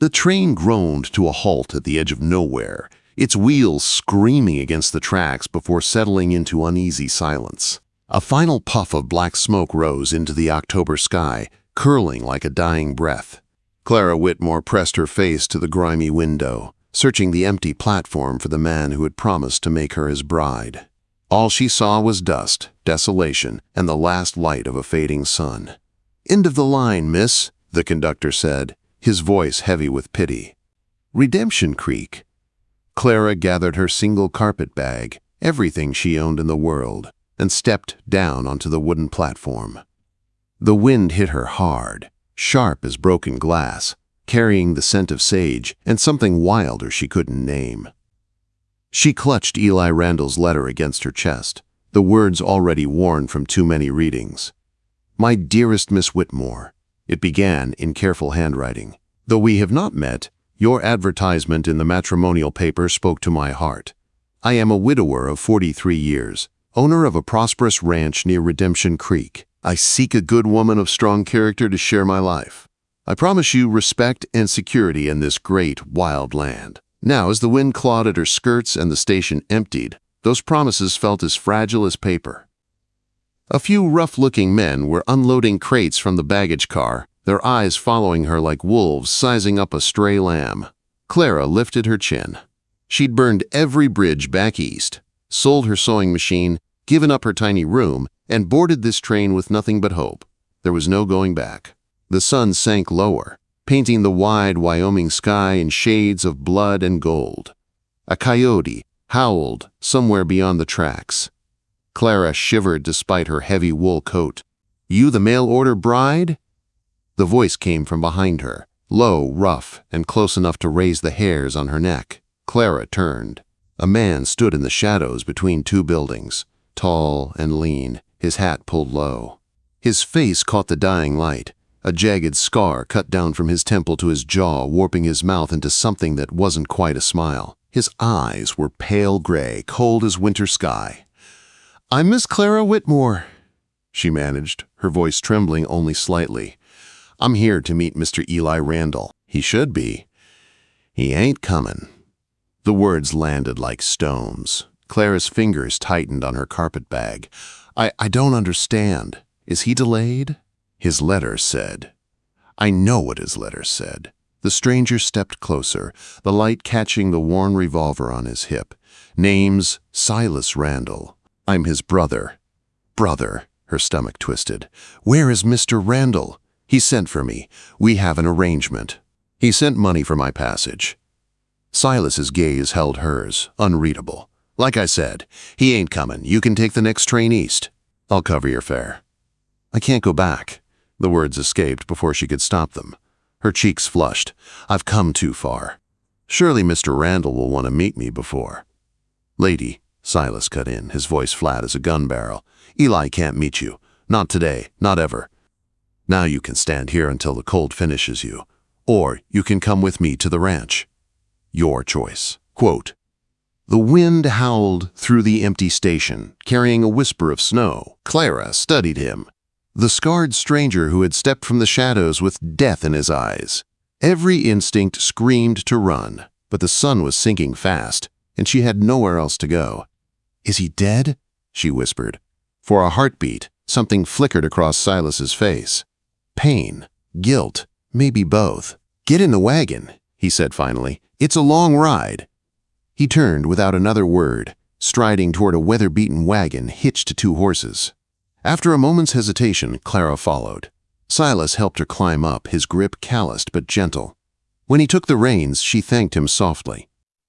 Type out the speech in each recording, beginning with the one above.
The train groaned to a halt at the edge of nowhere, its wheels screaming against the tracks before settling into uneasy silence. A final puff of black smoke rose into the October sky, curling like a dying breath. Clara Whitmore pressed her face to the grimy window, searching the empty platform for the man who had promised to make her his bride. All she saw was dust, desolation, and the last light of a fading sun. "End of the line, miss," the conductor said, his voice heavy with pity. "Redemption Creek." Clara gathered her single carpet bag, everything she owned in the world, and stepped down onto the wooden platform. The wind hit her hard, sharp as broken glass, carrying the scent of sage and something wilder she couldn't name. She clutched Eli Randall's letter against her chest, the words already worn from too many readings. "My dearest Miss Whitmore," it began in careful handwriting. "Though we have not met, your advertisement in the matrimonial paper spoke to my heart. I am a widower of 43 years, owner of a prosperous ranch near Redemption Creek. I seek a good woman of strong character to share my life. I promise you respect and security in this great, wild land." Now, as the wind clawed at her skirts and the station emptied, those promises felt as fragile as paper. A few rough-looking men were unloading crates from the baggage car, their eyes following her like wolves sizing up a stray lamb. Clara lifted her chin. She'd burned every bridge back east, sold her sewing machine, given up her tiny room, and boarded this train with nothing but hope. There was no going back. The sun sank lower, painting the wide Wyoming sky in shades of blood and gold. A coyote howled somewhere beyond the tracks. Clara shivered despite her heavy wool coat. "You the mail-order bride?" The voice came from behind her, low, rough, and close enough to raise the hairs on her neck. Clara turned. A man stood in the shadows between two buildings, tall and lean, his hat pulled low. His face caught the dying light, a jagged scar cut down from his temple to his jaw, warping his mouth into something that wasn't quite a smile. His eyes were pale gray, cold as winter sky. "I'm Miss Clara Whitmore," she managed, her voice trembling only slightly. "I'm here to meet Mr. Eli Randall. He should be. He ain't coming." The words landed like stones. Clara's fingers tightened on her carpet bag. I don't understand. Is he delayed?" His letter said. "I know what his letter said." The stranger stepped closer, the light catching the worn revolver on his hip. "Name's Silas Randall. I'm his brother." "Brother," her stomach twisted. "Where is Mr. Randall?" "He sent for me. We have an arrangement. He sent money for my passage." Silas's gaze held hers, unreadable. "Like I said, he ain't coming. You can take the next train east. I'll cover your fare." "I can't go back." The words escaped before she could stop them. Her cheeks flushed. "I've come too far. Surely Mr. Randall will want to meet me before." "Lady," Silas cut in, his voice flat as a gun barrel, "Eli can't meet you. Not today, not ever. Now you can stand here until the cold finishes you. Or you can come with me to the ranch. Your choice." Quote, "The wind howled through the empty station, carrying a whisper of snow." Clara studied him, the scarred stranger who had stepped from the shadows with death in his eyes. Every instinct screamed to run, but the sun was sinking fast, and she had nowhere else to go. "Is he dead?" she whispered. For a heartbeat, something flickered across Silas's face. Pain, guilt, maybe both. "Get in the wagon," he said finally. "It's a long ride." He turned without another word, striding toward a weather-beaten wagon hitched to two horses. After a moment's hesitation, Clara followed. Silas helped her climb up, his grip calloused but gentle. When he took the reins, she thanked him softly.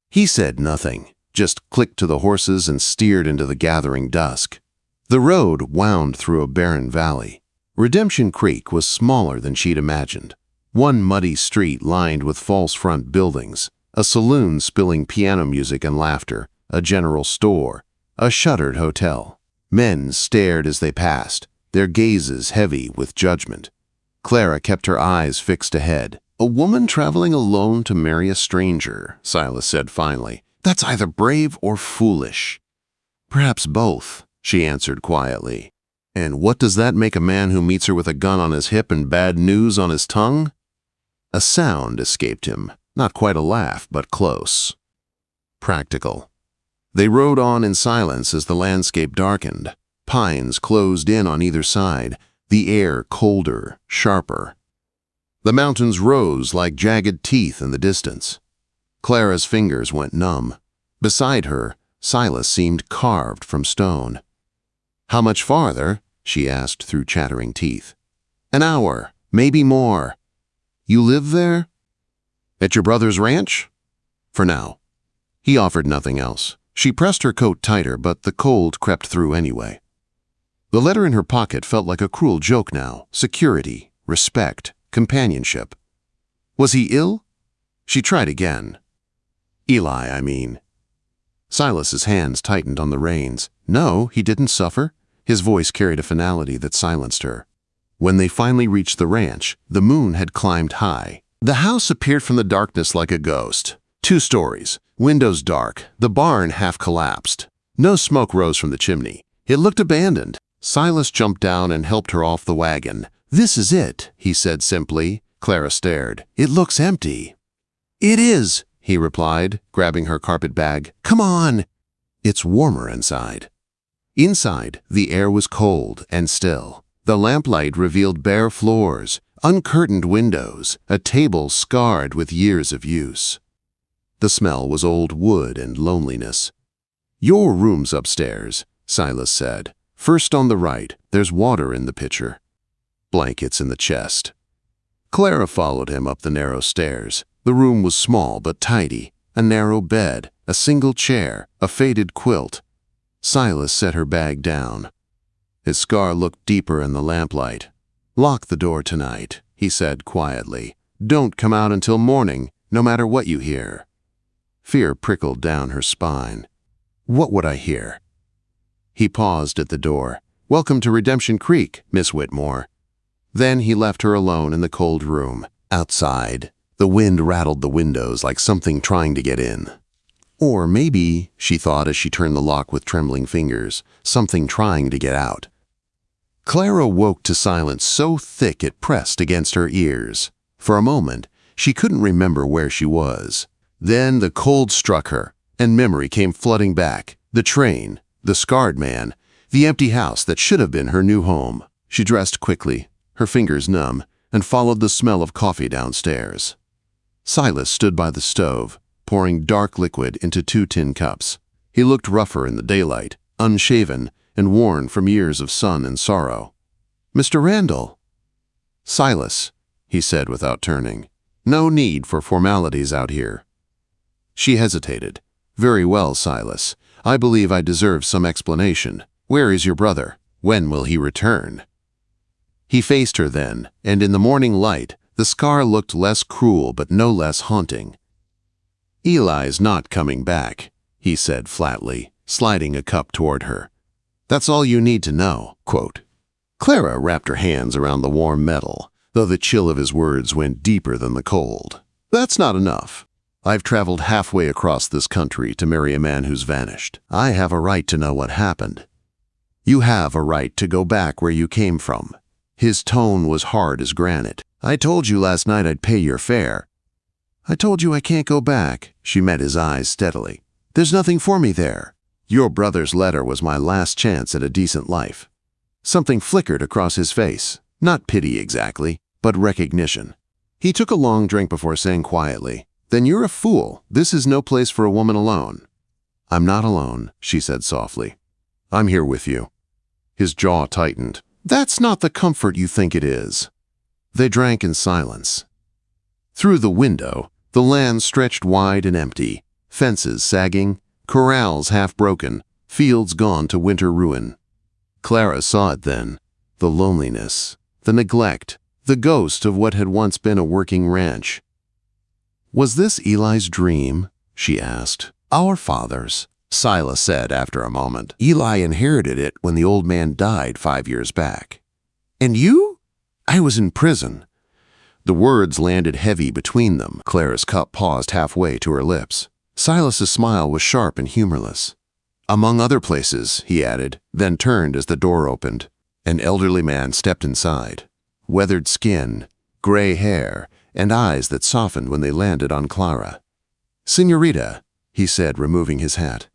He said nothing, just clicked to the horses and steered into the gathering dusk. The road wound through a barren valley. Redemption Creek was smaller than she'd imagined. One muddy street lined with false front buildings, a saloon spilling piano music and laughter, a general store, a shuttered hotel. Men stared as they passed, their gazes heavy with judgment. Clara kept her eyes fixed ahead. "A woman traveling alone to marry a stranger," Silas said finally. "That's either brave or foolish." "Perhaps both," she answered quietly. "And what does that make a man who meets her with a gun on his hip and bad news on his tongue?" A sound escaped him, not quite a laugh, but close. Practical. They rode on in silence as the landscape darkened. Pines closed in on either side, the air colder, sharper. The mountains rose like jagged teeth in the distance. Clara's fingers went numb. Beside her, Silas seemed carved from stone. "How much farther?" she asked through chattering teeth. "An hour, maybe more." "You live there?" "At your brother's ranch?" "For now." He offered nothing else. She pressed her coat tighter, but the cold crept through anyway. The letter in her pocket felt like a cruel joke now. Security, respect, companionship. Was he ill? She tried again. "Eli, I mean." Silas's hands tightened on the reins. No, he didn't suffer. His voice carried a finality that silenced her. When they finally reached the ranch, the moon had climbed high. The house appeared from the darkness like a ghost. 2 stories, windows dark, the barn half collapsed. No smoke rose from the chimney. It looked abandoned. Silas jumped down and helped her off the wagon. "This is it," he said simply. Clara stared. "It looks empty." "It is," he replied, grabbing her carpet bag. "Come on." "It's warmer inside." Inside, the air was cold and still. The lamplight revealed bare floors, uncurtained windows, a table scarred with years of use. The smell was old wood and loneliness. "Your room's upstairs," Silas said. "First on the right, there's water in the pitcher. Blankets in the chest." Clara followed him up the narrow stairs. The room was small but tidy. A narrow bed, a single chair, a faded quilt. Silas set her bag down. His scar looked deeper in the lamplight. "Lock the door tonight," he said quietly. "Don't come out until morning, no matter what you hear." Fear prickled down her spine. What would I hear? He paused at the door. "Welcome to Redemption Creek, Miss Whitmore." Then he left her alone in the cold room. Outside, the wind rattled the windows like something trying to get in. Or maybe, she thought as she turned the lock with trembling fingers, something trying to get out. Clara woke to silence so thick it pressed against her ears. For a moment, she couldn't remember where she was. Then the cold struck her, and memory came flooding back. The train, the scarred man, the empty house that should have been her new home. She dressed quickly, her fingers numb, and followed the smell of coffee downstairs. Silas stood by the stove, pouring dark liquid into 2 tin cups. He looked rougher in the daylight, unshaven, and worn from years of sun and sorrow. "Mr. Randall." "Silas," he said without turning. "No need for formalities out here." She hesitated. "Very well, Silas. I believe I deserve some explanation. Where is your brother? When will he return?" He faced her then, and in the morning light, the scar looked less cruel but no less haunting. "Eli's not coming back," he said flatly, sliding a cup toward her. "That's all you need to know." Quote. Clara wrapped her hands around the warm metal, though the chill of his words went deeper than the cold. "That's not enough. I've traveled halfway across this country to marry a man who's vanished. I have a right to know what happened." "You have a right to go back where you came from." His tone was hard as granite. "I told you last night I'd pay your fare." "I told you I can't go back." She met his eyes steadily. "There's nothing for me there. Your brother's letter was my last chance at a decent life." Something flickered across his face. Not pity exactly, but recognition. He took a long drink before saying quietly, "Then you're a fool. This is no place for a woman alone." "I'm not alone," she said softly. "I'm here with you." His jaw tightened. "That's not the comfort you think it is." They drank in silence. Through the window, the land stretched wide and empty, fences sagging, corrals half broken, fields gone to winter ruin. Clara saw it then, the loneliness, the neglect, the ghost of what had once been a working ranch. "Was this Eli's dream?" she asked. "Our father's," Silas said after a moment. "Eli inherited it when the old man died 5 years back." "And you?" "I was in prison." The words landed heavy between them. Clara's cup paused halfway to her lips. Silas's smile was sharp and humorless. "Among other places," he added, then turned as the door opened. An elderly man stepped inside. Weathered skin, gray hair, and eyes that softened when they landed on Clara. "Señorita," he said, removing his hat.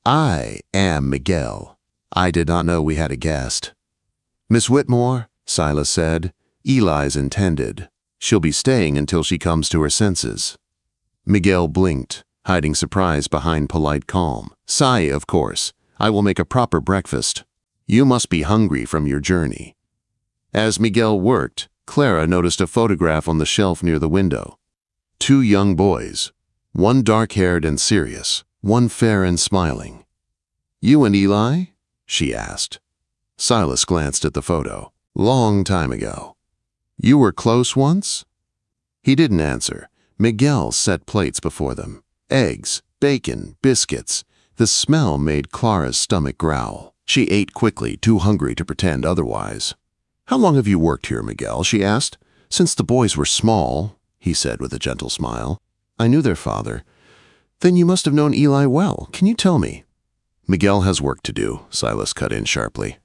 "I am Miguel. I did not know we had a guest." "Miss Whitmore," Silas said, "Eli's intended. She'll be staying until she comes to her senses." Miguel blinked, hiding surprise behind polite calm. "Sigh, of course. I will make a proper breakfast. You must be hungry from your journey." As Miguel worked, Clara noticed a photograph on the shelf near the window. Two young boys, one dark-haired and serious, one fair and smiling. "You and Eli?" she asked. Silas glanced at the photo. "Long time ago. You were close once?" He didn't answer. Miguel set plates before them. Eggs, bacon, biscuits. The smell made Clara's stomach growl. She ate quickly, too hungry to pretend otherwise. "How long have you worked here, Miguel?" she asked. "Since the boys were small," he said with a gentle smile. "I knew their father." "Then you must have known Eli well. Can you tell me?" "Miguel has work to do," Silas cut in sharply.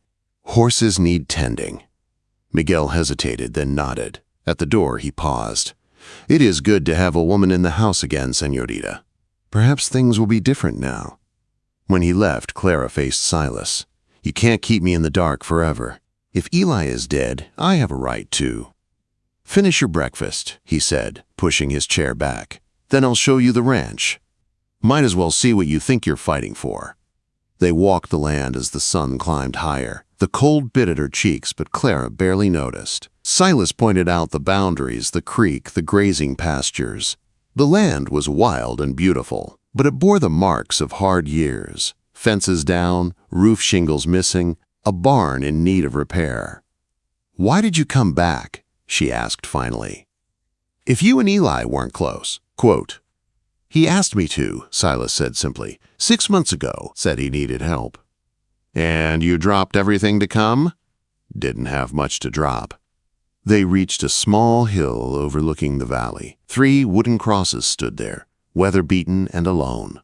"Horses need tending." Miguel hesitated, then nodded. At the door, he paused. "It is good to have a woman in the house again, señorita. Perhaps things will be different now." When he left, Clara faced Silas. "You can't keep me in the dark forever. If Eli is dead, I have a right to." "Finish your breakfast," he said, pushing his chair back. "Then I'll show you the ranch. Might as well see what you think you're fighting for." They walked the land as the sun climbed higher. The cold bit at her cheeks, but Clara barely noticed. Silas pointed out the boundaries, the creek, the grazing pastures. The land was wild and beautiful, but it bore the marks of hard years. Fences down, roof shingles missing, a barn in need of repair. "Why did you come back?" she asked finally. "If you and Eli weren't close." Quote, "He asked me to," Silas said simply. "6 months ago, said he needed help." "And you dropped everything to come?" "Didn't have much to drop." They reached a small hill overlooking the valley. 3 wooden crosses stood there, weather-beaten and alone.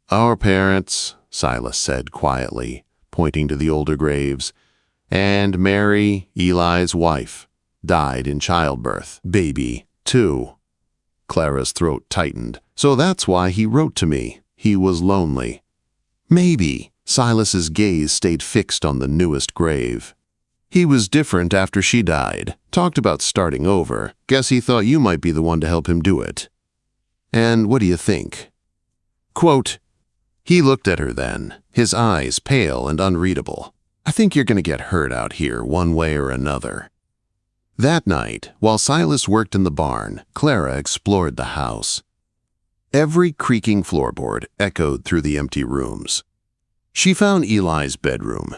"Our parents," Silas said quietly, pointing to the older graves, "and Mary, Eli's wife, died in childbirth. Baby, too." Clara's throat tightened. "So that's why he wrote to me. He was lonely." "Maybe." Silas's gaze stayed fixed on the newest grave. "He was different after she died. Talked about starting over. Guess he thought you might be the one to help him do it." "And what do you think?" Quote, he looked at her then, his eyes pale and unreadable. "I think you're going to get hurt out here one way or another." That night, while Silas worked in the barn, Clara explored the house. Every creaking floorboard echoed through the empty rooms. She found Eli's bedroom,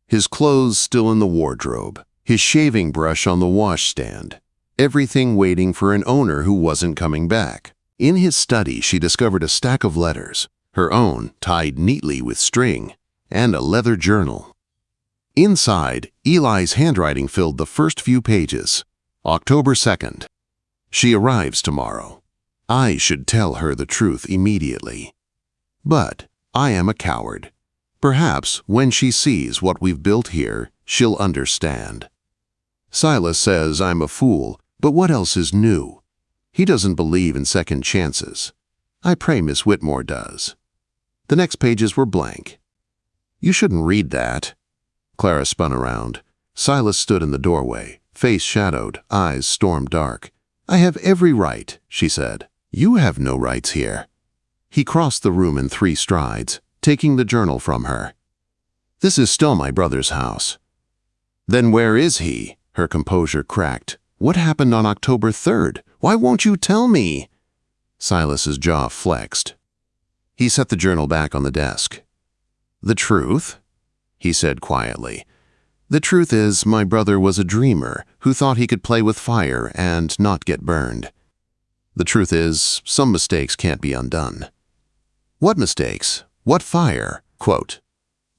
his clothes still in the wardrobe, his shaving brush on the washstand, everything waiting for an owner who wasn't coming back. In his study, she discovered a stack of letters, her own tied neatly with string, and a leather journal. Inside, Eli's handwriting filled the first few pages. October 2nd. She arrives tomorrow. I should tell her the truth immediately. But I am a coward. Perhaps when she sees what we've built here, she'll understand. Silas says I'm a fool, but what else is new? He doesn't believe in second chances. I pray Miss Whitmore does. The next pages were blank. "You shouldn't read that." Clara spun around. Silas stood in the doorway, face shadowed, eyes storm dark. "I have every right," she said. "You have no rights here." He crossed the room in 3 strides, taking the journal from her. "This is still my brother's house." "Then where is he?" Her composure cracked. "What happened on October 3rd? Why won't you tell me?" Silas's jaw flexed. He set the journal back on the desk. "The truth?" he said quietly. "The truth is, my brother was a dreamer who thought he could play with fire and not get burned. The truth is, some mistakes can't be undone." "What mistakes? What fire?" Quote,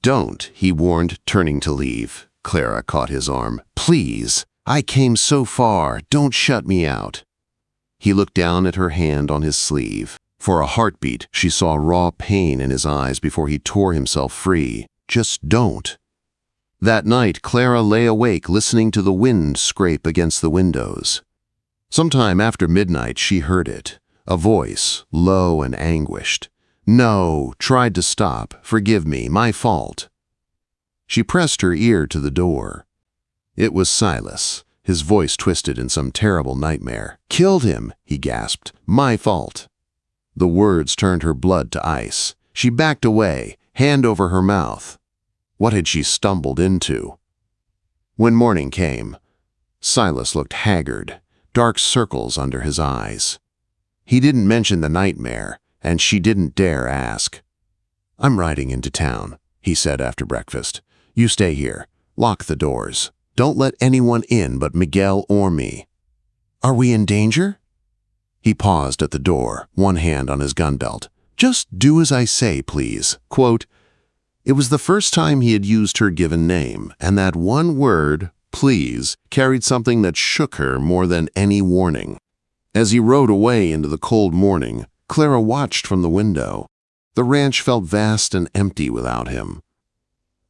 "Don't," he warned, turning to leave. Clara caught his arm. "Please, I came so far. Don't shut me out." He looked down at her hand on his sleeve. For a heartbeat, she saw raw pain in his eyes before he tore himself free. "Just don't." That night, Clara lay awake listening to the wind scrape against the windows. Sometime after midnight, she heard it, a voice, low and anguished. "No, tried to stop. Forgive me, my fault." She pressed her ear to the door. It was Silas, his voice twisted in some terrible nightmare. "Killed him," he gasped. "My fault." The words turned her blood to ice. She backed away, hand over her mouth. What had she stumbled into? When morning came, Silas looked haggard, dark circles under his eyes. He didn't mention the nightmare, and she didn't dare ask. "I'm riding into town," he said after breakfast. "You stay here. Lock the doors. Don't let anyone in but Miguel or me." "Are we in danger?" He paused at the door, one hand on his gun belt. "Just do as I say, please." Quote, it was the first time he had used her given name, and that one word, please, carried something that shook her more than any warning. As he rode away into the cold morning, Clara watched from the window. The ranch felt vast and empty without him.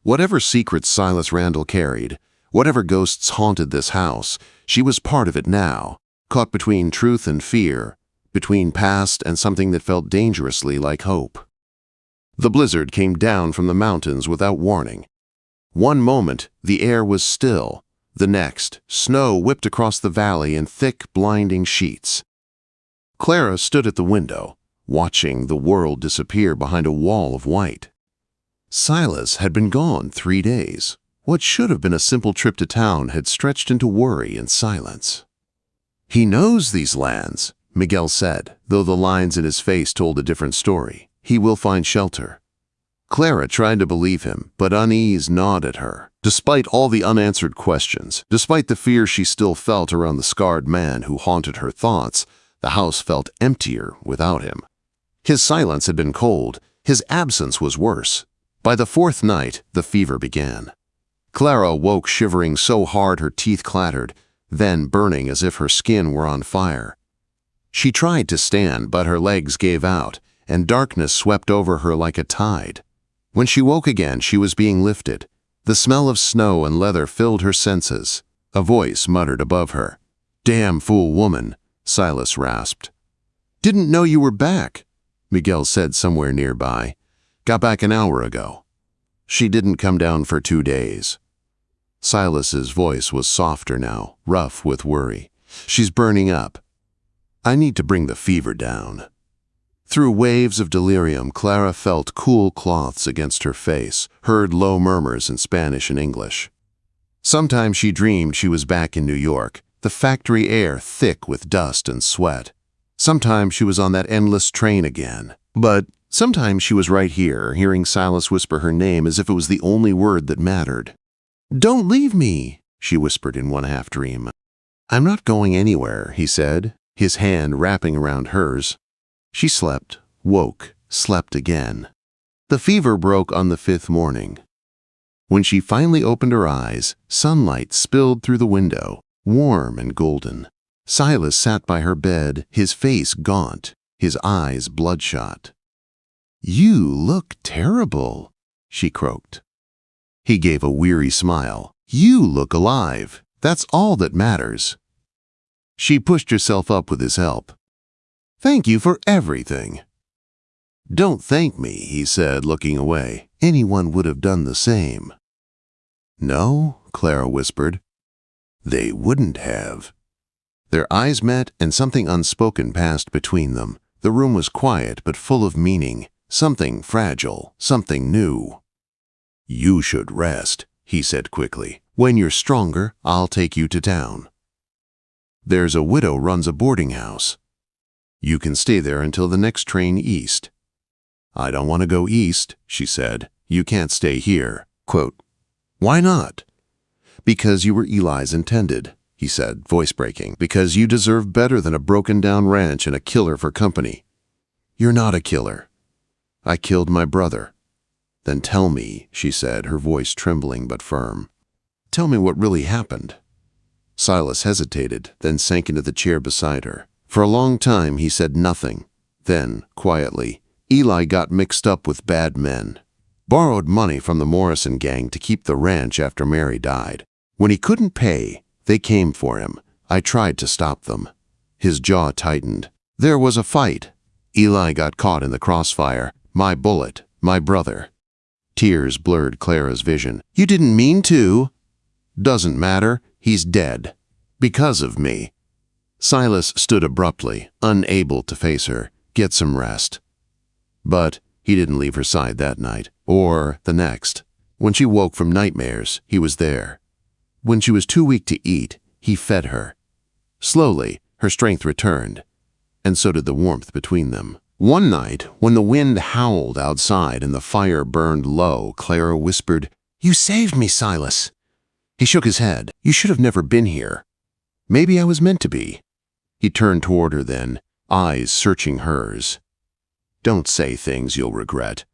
Whatever secrets Silas Randall carried, whatever ghosts haunted this house, she was part of it now, caught between truth and fear, between past and something that felt dangerously like hope. The blizzard came down from the mountains without warning. One moment, the air was still. The next, snow whipped across the valley in thick, blinding sheets. Clara stood at the window, watching the world disappear behind a wall of white. Silas had been gone 3 days. What should have been a simple trip to town had stretched into worry and silence. "He knows these lands," Miguel said, though the lines in his face told a different story. "He will find shelter." Clara tried to believe him, but unease gnawed at her. Despite all the unanswered questions, despite the fear she still felt around the scarred man who haunted her thoughts, the house felt emptier without him. His silence had been cold. His absence was worse. By the 4th night, the fever began. Clara woke shivering so hard her teeth clattered, then burning as if her skin were on fire. She tried to stand, but her legs gave out, and darkness swept over her like a tide. When she woke again, she was being lifted. The smell of snow and leather filled her senses. A voice muttered above her. "Damn fool woman," Silas rasped. "Didn't know you were back," Miguel said somewhere nearby. "Got back an hour ago." "She didn't come down for 2 days." Silas's voice was softer now, rough with worry. "She's burning up. I need to bring the fever down." Through waves of delirium, Clara felt cool cloths against her face, heard low murmurs in Spanish and English. Sometimes she dreamed she was back in New York, the factory air thick with dust and sweat. Sometimes she was on that endless train again. But sometimes she was right here, hearing Silas whisper her name as if it was the only word that mattered. "Don't leave me," she whispered in one half-dream. "I'm not going anywhere," he said, his hand wrapping around hers. She slept, woke, slept again. The fever broke on the 5th morning. When she finally opened her eyes, sunlight spilled through the window, warm and golden. Silas sat by her bed, his face gaunt, his eyes bloodshot. "You look terrible," she croaked. He gave a weary smile. "You look alive. That's all that matters." She pushed herself up with his help. "Thank you for everything." "Don't thank me," he said, looking away. "Anyone would have done the same." "No," Clara whispered. "They wouldn't have." Their eyes met, and something unspoken passed between them. The room was quiet but full of meaning, something fragile, something new. "You should rest," he said quickly. "When you're stronger, I'll take you to town. There's a widow runs a boarding house. You can stay there until the next train east." "I don't want to go east," she said. "You can't stay here." Quote, "Why not?" "Because you were Eli's intended," he said, voice breaking. "Because you deserve better than a broken-down ranch and a killer for company." "You're not a killer." "I killed my brother." "Then tell me," she said, her voice trembling but firm. "Tell me what really happened." Silas hesitated, then sank into the chair beside her. For a long time he said nothing. Then, quietly, "Eli got mixed up with bad men. Borrowed money from the Morrison gang to keep the ranch after Mary died. When he couldn't pay, they came for him. I tried to stop them. His jaw tightened. There was a fight. Eli got caught in the crossfire. My bullet, my brother. Tears blurred Clara's vision. You didn't mean to. Doesn't matter. He's dead. Because of me. Silas stood abruptly, unable to face her. Get some rest. But he didn't leave her side that night, or the next. When she woke from nightmares, he was there. When she was too weak to eat, he fed her. Slowly, her strength returned, and so did the warmth between them. One night, when the wind howled outside and the fire burned low, Clara whispered, "You saved me, Silas." He shook his head. "You should have never been here." "Maybe I was meant to be." He turned toward her then, eyes searching hers. "Don't say things you'll regret."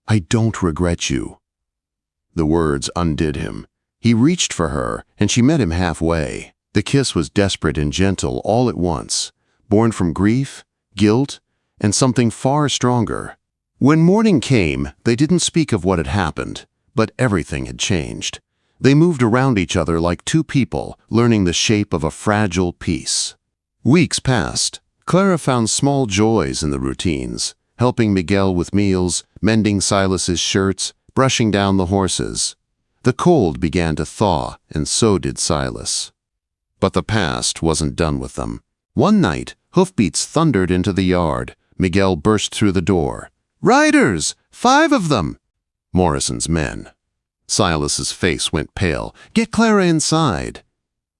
"I don't regret you." The words undid him. He reached for her, and she met him halfway. The kiss was desperate and gentle all at once, born from grief, guilt, and something far stronger. When morning came, they didn't speak of what had happened, but everything had changed. They moved around each other like two people, learning the shape of a fragile peace. Weeks passed. Clara found small joys in the routines, helping Miguel with meals, mending Silas's shirts, brushing down the horses. The cold began to thaw, and so did Silas. But the past wasn't done with them. One night, hoofbeats thundered into the yard. Miguel burst through the door. "Riders! 5 of them!" Morrison's men. Silas's face went pale. "Get Clara inside."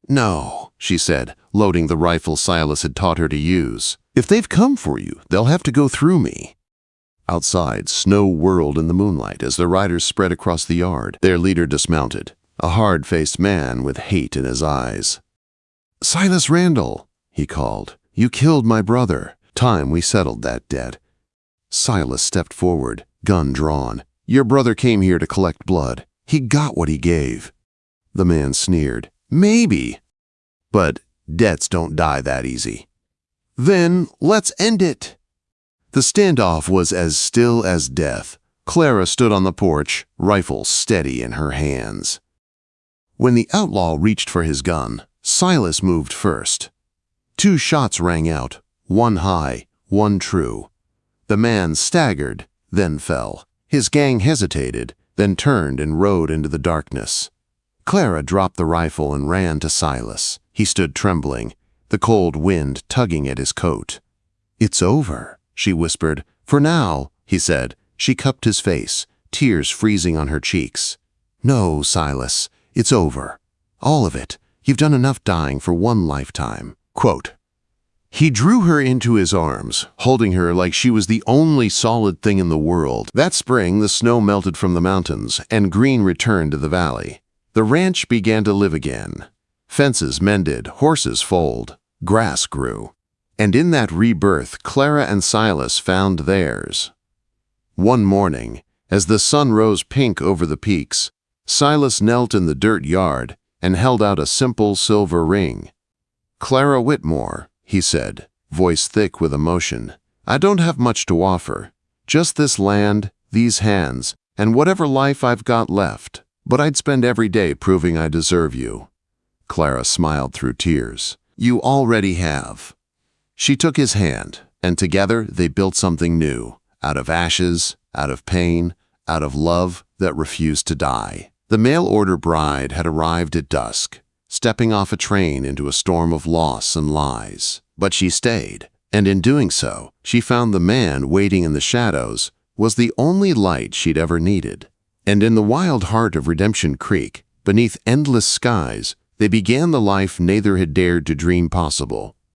"No," she said, loading the rifle Silas had taught her to use. "If they've come for you, they'll have to go through me." Outside, snow whirled in the moonlight as the riders spread across the yard. Their leader dismounted, a hard-faced man with hate in his eyes. "Silas Randall," he called, "you killed my brother. Time we settled that debt." Silas stepped forward, gun drawn. "Your brother came here to collect blood. He got what he gave." The man sneered. "Maybe. But debts don't die that easy." "Then let's end it." The standoff was as still as death. Clara stood on the porch, rifle steady in her hands. When the outlaw reached for his gun, Silas moved first. 2 shots rang out, one high, one true. The man staggered, then fell. His gang hesitated, then turned and rode into the darkness. Clara dropped the rifle and ran to Silas. He stood trembling, the cold wind tugging at his coat. "It's over," she whispered. "For now," he said. She cupped his face, tears freezing on her cheeks. "No, Silas, it's over. All of it. You've done enough dying for one lifetime." Quote. He drew her into his arms, holding her like she was the only solid thing in the world. That spring, the snow melted from the mountains, and green returned to the valley. The ranch began to live again. Fences mended, horses foaled, grass grew. And in that rebirth, Clara and Silas found theirs. One morning, as the sun rose pink over the peaks, Silas knelt in the dirt yard and held out a simple silver ring. "Clara Whitmore," he said, voice thick with emotion, "I don't have much to offer. Just this land, these hands, and whatever life I've got left. But I'd spend every day proving I deserve you." Clara smiled through tears. "You already have." She took his hand, and together they built something new, out of ashes, out of pain, out of love that refused to die. The mail-order bride had arrived at dusk, stepping off a train into a storm of loss and lies. But she stayed, and in doing so, she found the man waiting in the shadows was the only light she'd ever needed. And in the wild heart of Redemption Creek, beneath endless skies, they began the life neither had dared to dream possible.